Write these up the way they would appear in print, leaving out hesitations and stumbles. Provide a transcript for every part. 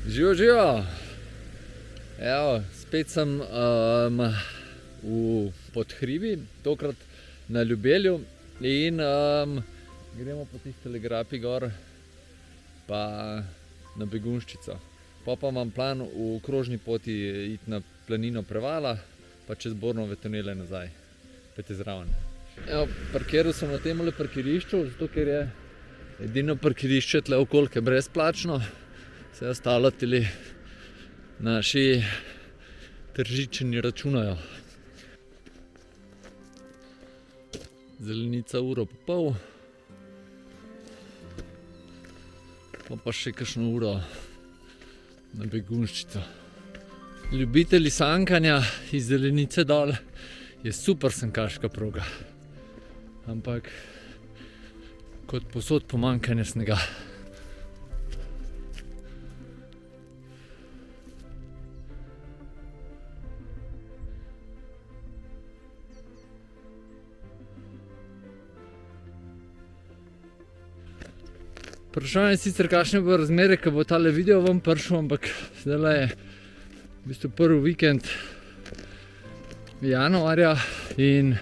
Živijo, živijo. Evo, spet sem v Podhribi, tokrat na Ljubelju in gremo po tih telegrafi gor pa na Begunjščico. Pa imam plan v krožni poti iti na planino Prevala pa čez Bornove tunele nazaj. Pejte zraven. Evo, parkiral sem na temule parkirišču, zato ker je edino parkirišče tle okoli, ki je brezplačno. Vse ostalo tili naši tržičani računajo. Zelenica uro pa pol. Pa še kakšno uro na Begunjščico. Ljubitelji sankanja iz Zelenice dol je super sankaška proga. Ampak kot povsod pomanjkanje snega. Vprašanje je sicer, kakšne bo razmere, ko bo tale video vam prišel, ampak zdajle je v bistvu prvi vikend januarja in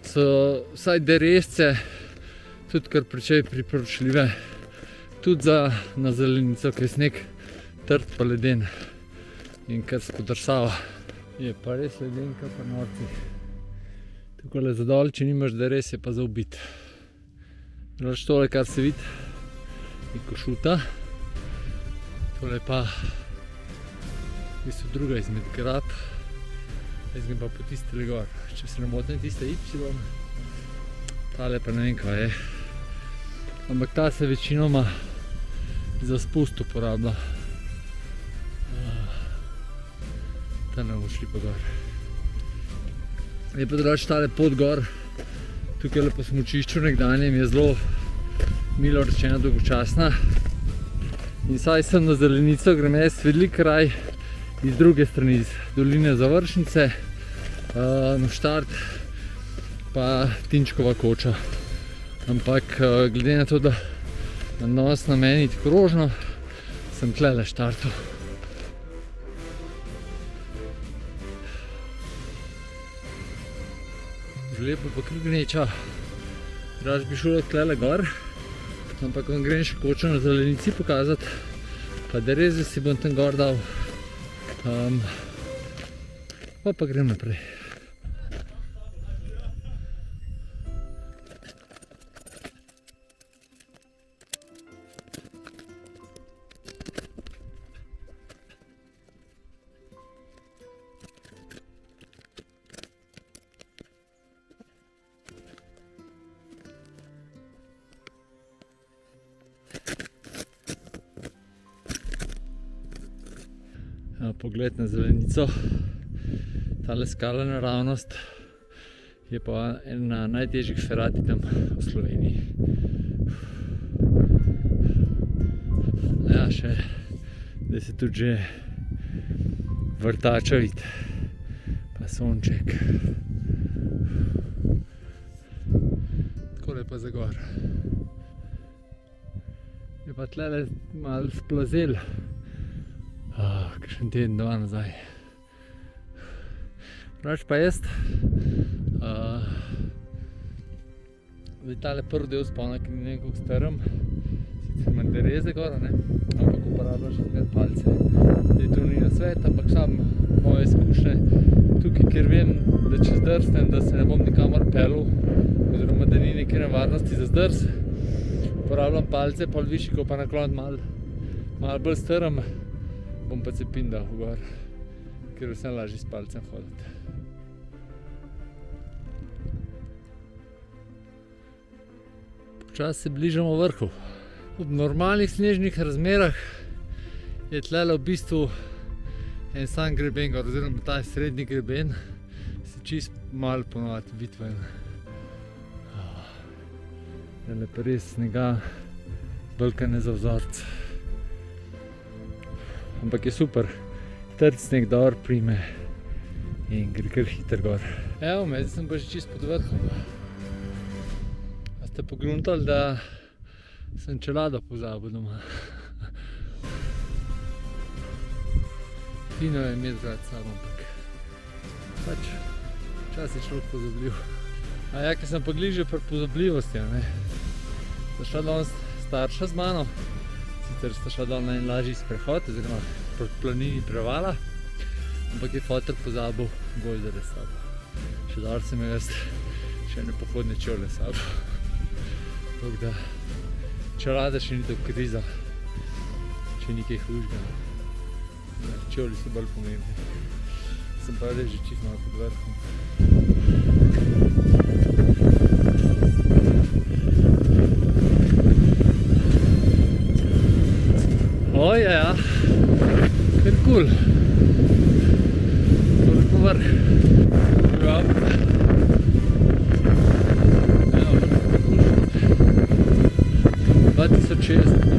so vsaj deresce tudi kar precej priporočljive. Tudi za na Zelenico, ki je sneg trd pa leden in kar spodrsava. Je pa res ledenka pa norci. Takole zadol, če nimaš deres, je pa za ubit. Drugače tole, kar se vidi, je Košuta. Tole pa v bistvu druga izmed grap. Jaz grem pa po tistele gor. Če se ne motim, tiste Y, tale pa ne vem kaj je. Ampak ta se večinoma za spust uporablja. Ta ne bomo šli pa gor. Je pa drugače tale pot gor, tukaj po smučišču nekdanjem je zelo milo rečeno dolgočasna. In saj sem na Zelenico, grem jaz velik kraj iz druge strani, iz doline Završnice, na štart pa Tinčkova koča. Ampak glede na to, da danes na meni iti krožno, sem tlele štartal. Lepo pa kar gneča. Drugače bi šel tlele gor, ampak vam grem še kočo na Zelenici pokazati, pa da res, da si bom tam gor dal. Pa grem naprej. Pogled na Zelenico, tale skalna naravnost je pa ena najtežjih ferati tam v Sloveniji. Ja, še da se tudi že vrtača vidi, pa sonček. Takole pa za gor. Je pa tlele malo splazel. Kakšen teden, dva nazaj. Drugače pa jaz, tale prvi del spona, ki ni nekako strm, sicer imam dereze gor, ampak uporabljam še zmer palce. Zdaj to ni nasvet, ampak sam moje izkušnje tukaj, ker vem, da če zdrsnem, da se ne bom nikamor pelil, oziroma da ni neke nevarnosti za zdrs, uporabljam palce, pol višji, ko pa naklon malo bolj strm, bom pa cepin dal gor, ker vsem lažje s palcem hoditi. Počasi se bližamo vrhu. Ob normalnih snežnih razmerah je tlele v bistvu en sam greben gor, oziroma ta srednji greben se čist malo ponovati vidi ven. Tele pa res snega balkane za vzorc. Ampak je super, trd sneg dol prime in gre kar hiter gor. Evo me, zdaj sem pa že čist pod vrhom. A ste pogruntali, da sem čelado pozabil doma. fino je imeti grad sam, ampak pač včasih je človek pozabljiv. A ja, ker sem pa gliže pri pozabljivosti, ne. Sta šla danes starša z mano, sicer sta šla dol na en lažji sprehod, oziroma proti planini Prevala, ampak je foter pozabil gojzere s sabo. Še dobro sem jaz še ene pohodne čevlje s sabo. Tako da čelada še ni to kriza, če ni kaj hujšega. Čevlji so bolj pomembni. Sem pa res že čisto malo pod vrhom. Oje, ja, kar kul. Toliko vrh. Ja. Evo, kar kul. 2060.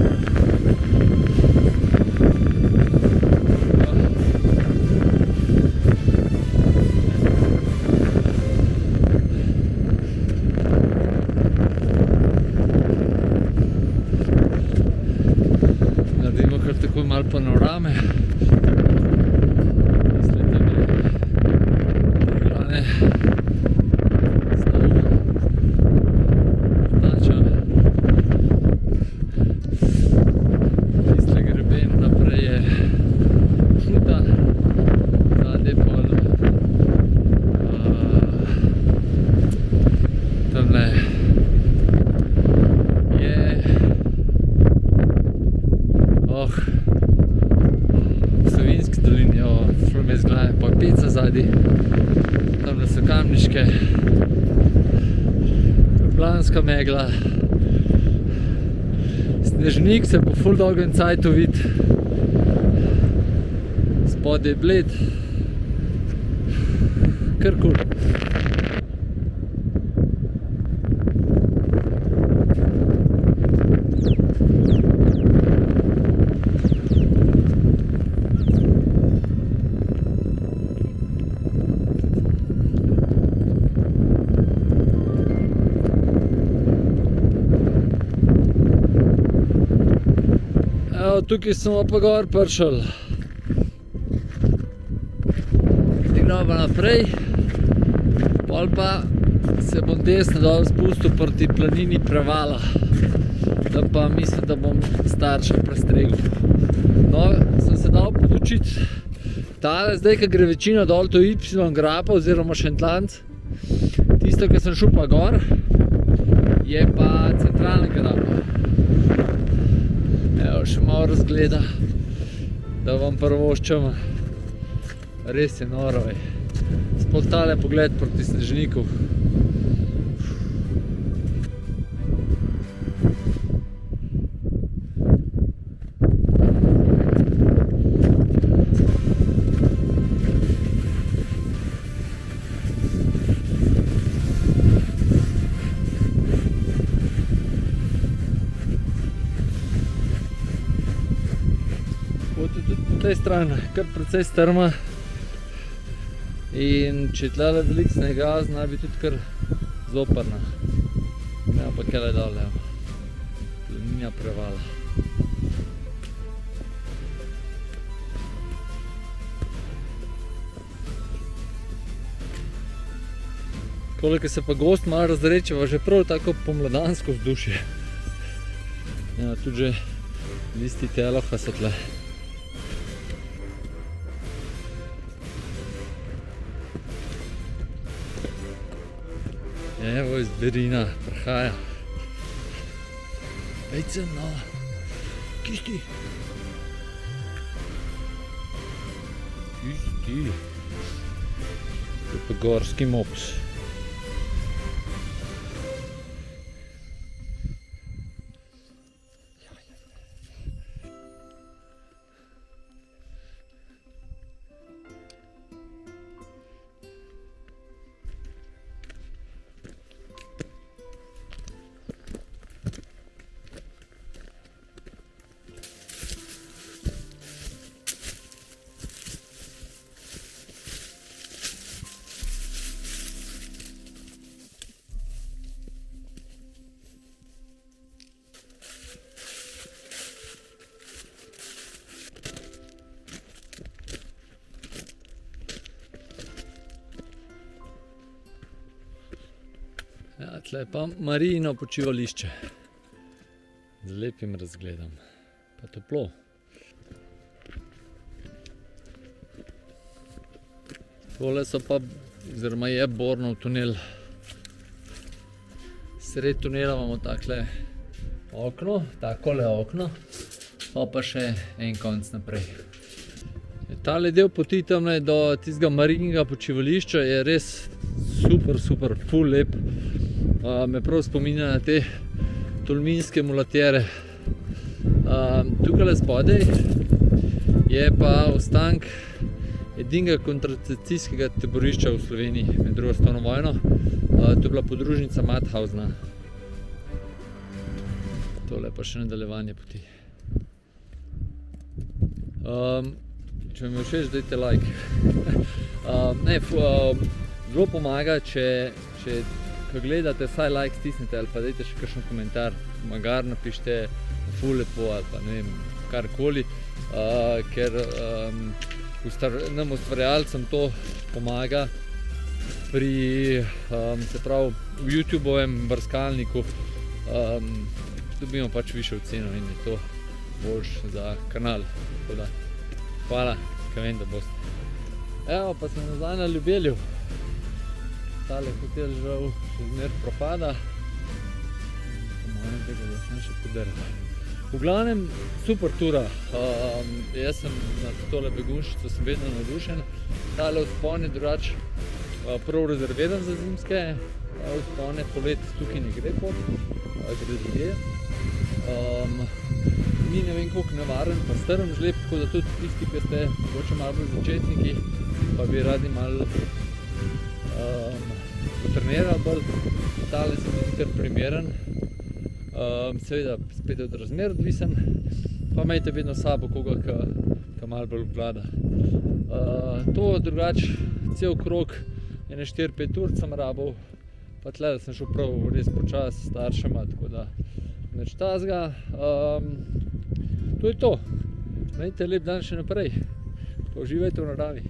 Tako malo panorame. Mislim, da je glavne stav vrtača. Tiste greben naprej je Šuta, zadnje pol tamle je Savinjski dolini, šlo mi je z glave, pa je Peca zadaj, tamle so Kamniške, Planska megla, Snežnik se po ful dolgem cajtu vidi, spodaj je Bled, kar kul. Tukaj smo pa gor prišli. Gremo pa naprej, pol pa se bom desno dol spustil proti planini Prevala. Tam pa mislim, da bom starša prestregel. No, sem se dal podučiti. Tale zdaj, ko gre večina dol, to Y grapa oziroma Šentlanc, tisto, ko sem šel pa gor, je pa centralna grapa. Evo, še malo razgleda, da vam prvoščam. Res je noro, spod tale pogled proti Snežniku. Tudi po tej strani kar precej strma in če je tlele veliko snega, zna bi tudi kar zoprna. Evo pa kele dol, evo, planina Prevala. Koliko se pa gost malo razrečeva, že prav tako pomladansko vzdušje. Evo, tudi že listi teloha so tle. Evo iz Berina prihaja. Pejcem, no, kišti. Kišti. To je pa gorski mops. Tle pa Marijino počivališče z lepim razgledom, pa toplo. Tole so pa, oziroma je Bornov tunel. Sred tunela imamo takle okno, takole okno, pa še en konc naprej. Tale del poti tamle do tistega Marijinega počivališča je res super, ful lep. Me prav spominja na te tolminske mulatere. Tukaj spodaj je pa ostank edinega koncentracijskega taborišča v Sloveniji med drugo svetovno vojno. To je bila podružnica Mauthausen. Tole pa še nadaljevanje poti. Če mi je všeč, dajte like. Zelo pomaga, če ko gledate, vsaj like stisnite ali pa dajte še kakšen komentar. Magar napišite ful lepo ali pa ne vem, karkoli, ker nam ustvarjalcem to pomaga pri, se pravi, v YouTube-ovem brskalniku dobimo pač višjo oceno in je to boljše za kanal. Tako da, hvala, ker vem, da boste. Evo, pa smo nazaj na Ljubelju. Tale hotel žal še zmer propada. Po mojem tega, da sem še podaril. V glavnem, super tura. Jaz sem na tole begunjšico sem vedno navdušen. Tale vzpon je drugače prav rezerviran za zimske vzpone, poleti tukaj ne gre pot, gre drugje. Ni ne vem koliko nevaren, pa strm žleb, tako da tudi tisti, ki ste mogoče malo bolj začetniki, pa bi radi malo potrenirali bolj. Tale se mi zdi kar primeren. Seveda spet od razmer odvisen, pa imejte vedno s sabo koga, ki malo bolj obvlada. To drugače cel krog, ene 4-5 ur sem rabil, pa tle, da sem šel prav res počas s staršema, tako da nič tazga. To je to. Imejte lep dan še naprej, pa uživajte v naravi.